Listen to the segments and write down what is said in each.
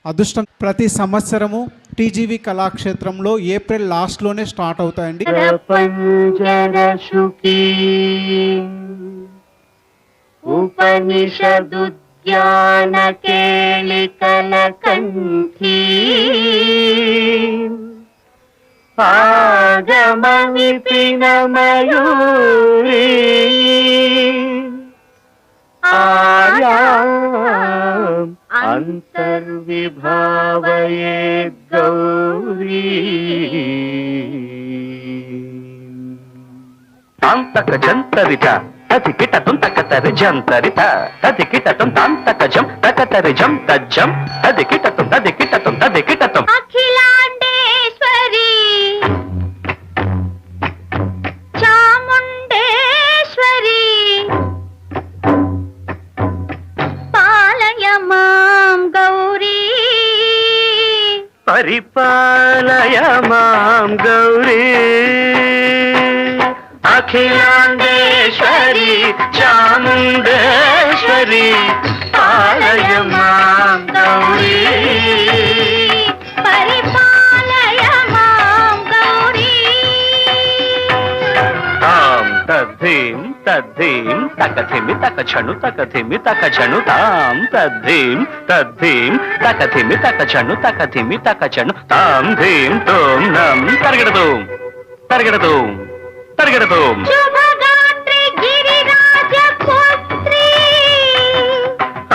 అదృష్టం ప్రతి సంవత్సరము టీజీవి కళాక్షేత్రంలో ఏప్రిల్ లాస్ట్లోనే స్టార్ట్ అవుతాయండి. ఉపనిషదుద్యాన కేళికల కంఠీ ఆగమని పినమయూరీ ఆయాం అంతర్విభావయేద్ గౌరీ అంతక జంతరిత తతి కిటతం తకతరి జంతరిత తతి కిటతం తాంతక జం తకతరి జం తజ్జం తది కిటతం తది కిటతం తది కిటతం అఖిలాండేశ్వరి చాముండేశ్వరి పాలయ మాం గౌరీ పరిపాలయ మాం గౌరీ అఖిలాండేశ్వరి చాముండేశ్వరి పాలయ మాం గౌరీ పరిపాలయ మాం గౌరీ తాం తద్ధీం తద్ధీం తకథిమి తకచను తకథిమి తకచను తాం తద్ధీం తద్ధీం తకథిమి తకచను తకథిమి తకచను తాం ధీం తోం నం తరగడదు తరగడదు తరగడదు శుభగాత్రి గిరిరాజ పుత్రి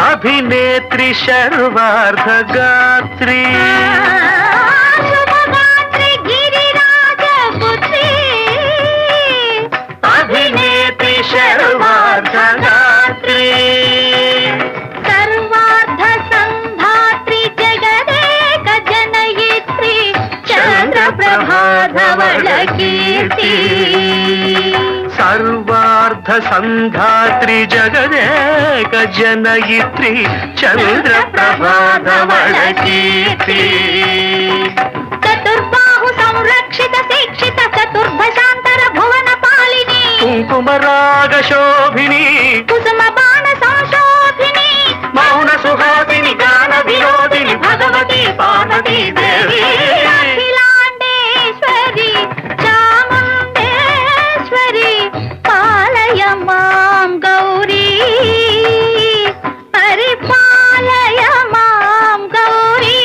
అభినేత్రి శర్వార్ధ గాత్రి శుభగాత్రి గిరిరాజ పుత్రి అభినేత్రి శర్వార్ధ గాత్రి సర్వార్థ సంధాత్రి జగదేక జనయిత్రి చంద్రప్రభాధవళ కీర్తి సర్వార్ధ సంధాత్రి జగదేక జనయిత్రి చంద్ర ప్రభాధవళ కీర్తి చతుర్బాహు సంరక్షిత శిక్షిత చతుర్భశాంతర భువన పాలిని కుంకుమరాగ శోభిని కుసుమ బాణ సంశోభిని మౌన సుహాసిని గాన వినోదిని భగవతి పార్వతీ దేవి అఖిలాండేశ్వరి చాముండేశ్వరి పాలయ మాం గౌరీ పరిపాలయ మాం గౌరీ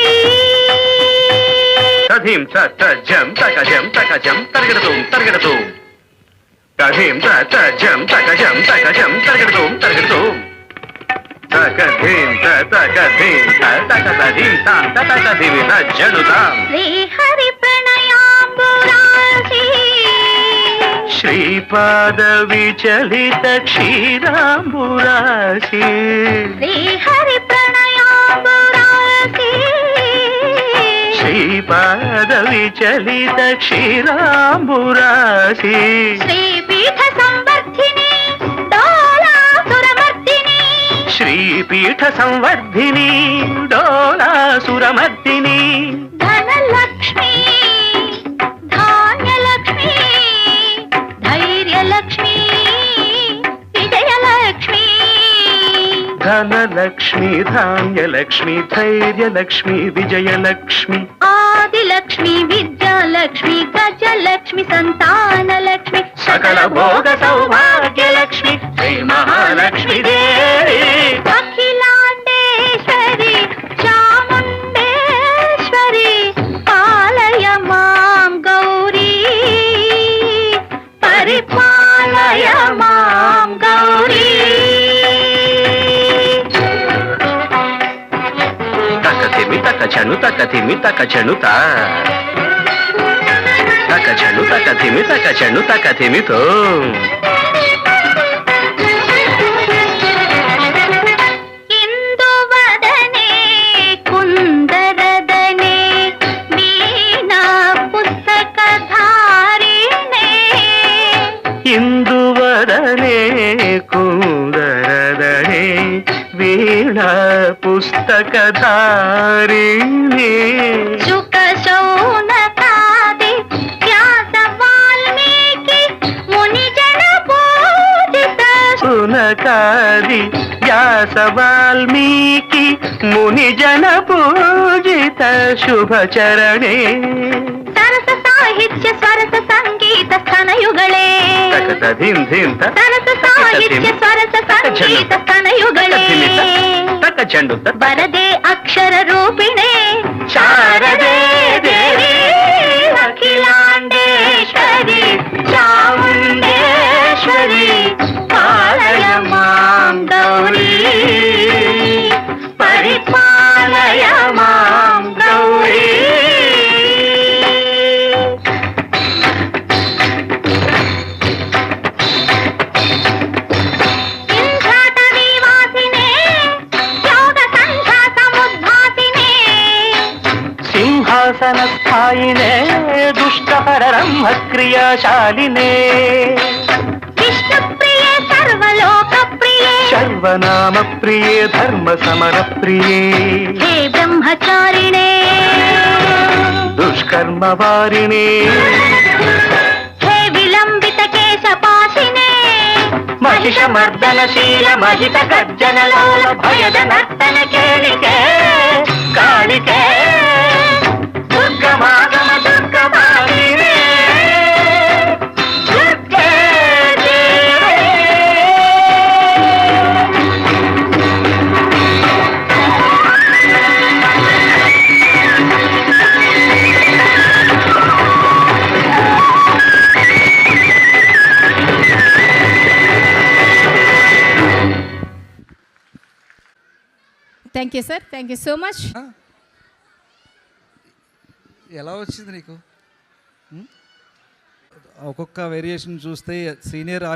తథీం తజం తకజం తకజం తరగడదు తరగడదు తథీం తజం తకజం తకజం తరగడదు తరగడదు తకధీం తకధీం తకధీం తాం తకధీం తజ్జడుతాం శ్రీహరి ప్రణయాంబురాసి శ్రీపాద విచలిత క్షీరాంబురాశి శ్రీహరి ప్రణయాంబురాసి శ్రీపాద విచలిత క్షీరాంబురాశి శ్రీపీఠ సంవర్ధిని డోలాసురమర్దిని శ్రీపీఠ సంవర్ధిని డోలాసురమర్దిని ధనలక్ష్మి ధాన్యలక్ష్మి ధైర్యలక్ష్మి విజయలక్ష్మి ధనలక్ష్మి ధాన్యలక్ష్మి ధైర్యలక్ష్మి విజయలక్ష్మి ఆదిలక్ష్మి విద్యాలక్ష్మి గజలక్ష్మి సంతానలక్ష్మి సకల భోగ సౌభాగ్యలక్ష్మి శ్రీ మహాలక్ష్మి దేవి అఖిలాండేశ్వరి చాముండేశ్వరి పాలయ మాం గౌరీ పరిపాలయ మాం గౌరీ తకతిమి తకచను తకతిమి తకచను తా తకచను తకతిమి తకచను తకతిమితో ఇందువదనే కుందరదనే వీణా పుస్తకధారిణే ఇందువదనే కుందరదనే వీణా పుస్తకధారిణి శుక శౌనకాది వ్యాస వాల్మీకి మునిజన పూజిత శౌనకాది వ్యాస వాల్మీకి ముని జన పూజిత ಶುಭಚರಣೆ ಸರಸ ಸಾಹಿತ್ಯ ಸ್ವರಸ ಸಂಗೀತ ಸ್ತನಯುಗಳೇ ತಕತ ಧಿಂ ಧಿಂ ತ ಸರಸ ಸಾಹಿತ್ಯ ಸ್ವರಸ ಸಂಗೀತ ಸ್ತನಯುಗಳೇ ತಕ ಚೆಂಡು ತ ಬರದೆ ಅಕ್ಷರ ರೂಪಿಣೆ ಶಾರದೆ ದೇವಿ ಅಖಿಲಾಂಡೇಶ್ವರಿ ಚಾಮುಂಡೇಶ್ವರಿ ಪಾಲಯ ಮಾಂ ಗೌರಿ ಪರಿಪಾಲಯ ಮಾಂ ಗೌರಿ ಇಂದ್ರಾಟವಿ ವಾಸಿನೇ ಯೋಗ ಸಂಘ ಸಮುದ್ಭಾಸಿನೇ ಸಿಂಹಾಸನ ಸ್ಥಾಯಿನೇ ದುಷ್ಟಪರರಂಹ ಕ್ರಿಯಾಶಾಲಿನೇ ವಿಷ್ಣು ಪ್ರಿಯೆ ಸರ್ವಲೋಕ ಪ್ರಿಯೆ ಸರ್ವನಾಮ ಪ್ರಿಯೇ ಧರ್ಮ ಸಮರ ಪ್ರಿಯೇ ಹೇ ಬ್ರಹ್ಮಚಾರಿಣೇ ದುಷ್ಕರ್ಮ ವಾರಿಣೇ ಹೇ ವಿಲಂಬಿತ ಕೇಶಪಾಶಿನೇ ಮಹಿಷ ಮರ್ದನಶೀಲ ಮಹಿತ ಗರ್ಜನ ಲೋಲ ಭಯದ ನರ್ತನ ಕೇಳಿಕೆ ಕಾಳಿಕೆ ದುರ್ಗಮಾಗಮ ದುರ್ಗಮಾಲಿನೇ ದುರ್ಗೆ ದೇವಿ. Thank you sir, thank you so much. ఎలా వచ్చింది నీకు? ఒక్కొక్క వేరియేషన్ చూస్తే సీనియర్